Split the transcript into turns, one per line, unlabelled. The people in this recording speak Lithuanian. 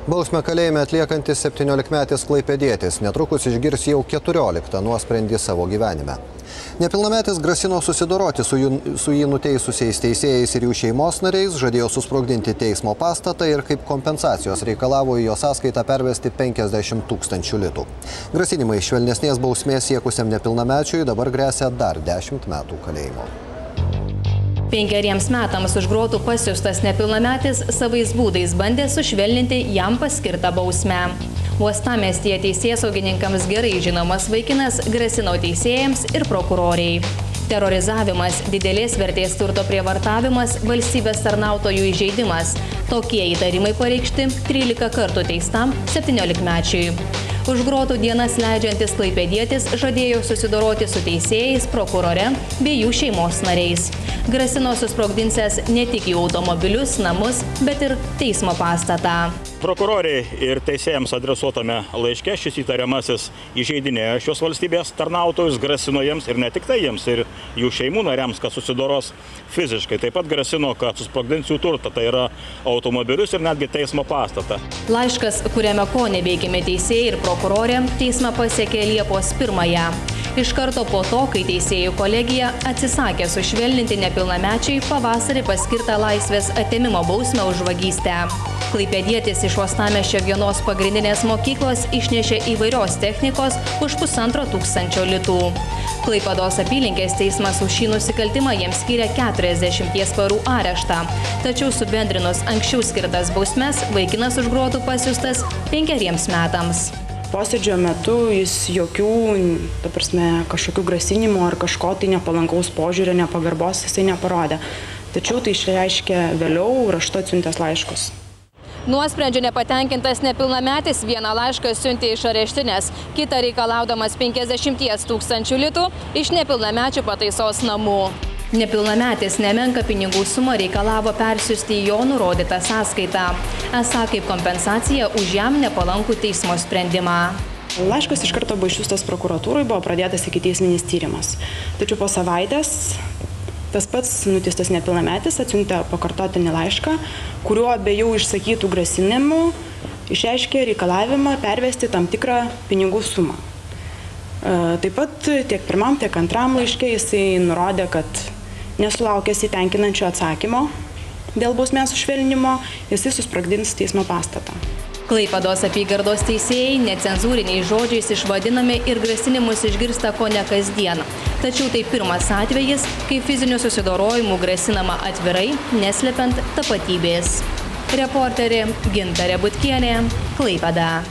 Bausmę kalėjime atliekantis 17-metis klaipėdietis netrukus išgirs jau 14 nuosprendį savo gyvenime. Nepilnametis grasino susidoroti su jį nuteisusiais teisėjais ir jų šeimos nariais, žadėjo susprogdinti teismo pastatą ir kaip kompensacijos reikalavo į jo sąskaitą pervesti 50 000 litų. Grasinimai švelnesnės bausmės siekusiam nepilnamečiui dabar gresia dar 10 metų kalėjimo.
5 metams už grotų pasiųstas nepilnametis savais būdais bandė sušvelninti jam paskirtą bausmę. Uostamiestyje teisėsaugininkams gerai žinomas vaikinas grasino teisėjams ir prokuroriai. Terorizavimas, didelės vertės turto prievartavimas, valstybės tarnautojų įžeidimas. Tokie įtarimai pareikšti 13 kartų teistam 17-mečiui. Už grotų dienas leidžiantis klaipėdietis žadėjo susidoroti su teisėjais, prokurore bei jų šeimos nariais. Grasino susprogdinsęs ne tik jų automobilius, namus, bet ir teismo pastatą.
Prokuroriai ir teisėjams adresuotame laiške šis įtariamasis įžeidinėjo šios valstybės tarnautojus, grasino jiems ir ne tik tai jiems, ir jų šeimų nariams, kad susidoros fiziškai. Taip pat grasino, kad susprogdins jų turtą, tai yra automobilius ir netgi teismo pastatą.
Laiškas, kuriame ko neveikiami teisėjai ir prokurorė, teismą pasiekė Liepos 1-ąją. Iš karto po to, kai teisėjų kolegija atsisakė sušvelninti nepilnamečiai pavasarį paskirtą laisvės atėmimo bausmę už vagystę. Klaipėdietis iš Uostamiesčio vienos pagrindinės mokyklos išnešė įvairios technikos už 1500 litų. Klaipėdos apylinkės teismas už šį nusikaltimą jiems skyrė 40 parų areštą. Tačiau subendrinus anksčiau skirtas bausmes, vaikinas už grotų pasiųstas 5 metams.
Posėdžio metu jis jokių, kažkokių grasinimų ar kažko tai nepalankaus požiūrio, nepagarbos jisai neparodė. Tačiau tai išreiškė vėliau raštu atsiuntęs laiškus.
Nuosprendžiu nepatenkintas nepilnametis vieną laišką siuntė iš areštinės, kitą reikalaudamas 50 000 litų iš nepilnamečių pataisos namų. Nepilnametis nemenką pinigų sumą reikalavo persiųsti į jo nurodytą sąskaitą, esą kaip kompensacija už jam nepalankų teismo sprendimą.
Laiškas iš karto buvo išsiųstas prokuratūrai, buvo pradėtas ikiteisminis tyrimas. Tačiau po savaitės tas pats nuteistas nepilnametis atsiuntė pakartotinį laišką, kuriuo be jau išsakytų grasinimų išreiškė reikalavimą pervesti tam tikrą pinigų sumą. Taip pat tiek pirmam, tiek antram laiške jisai nurodė, kad nesulaukęs įtenkinančio atsakymo dėl bausmės sušvelninimo, jisai susprogdins teismo pastatą.
Klaipėdos apygardos teisėjai necenzūriniais žodžiais išvadinami ir grasinimus išgirsta kone kasdien. Tačiau tai pirmas atvejis, kai fizinių susidorojimų grasinama atvirai, neslepiant tapatybės. Reporterė Gintarė Butkienė, Klaipėda.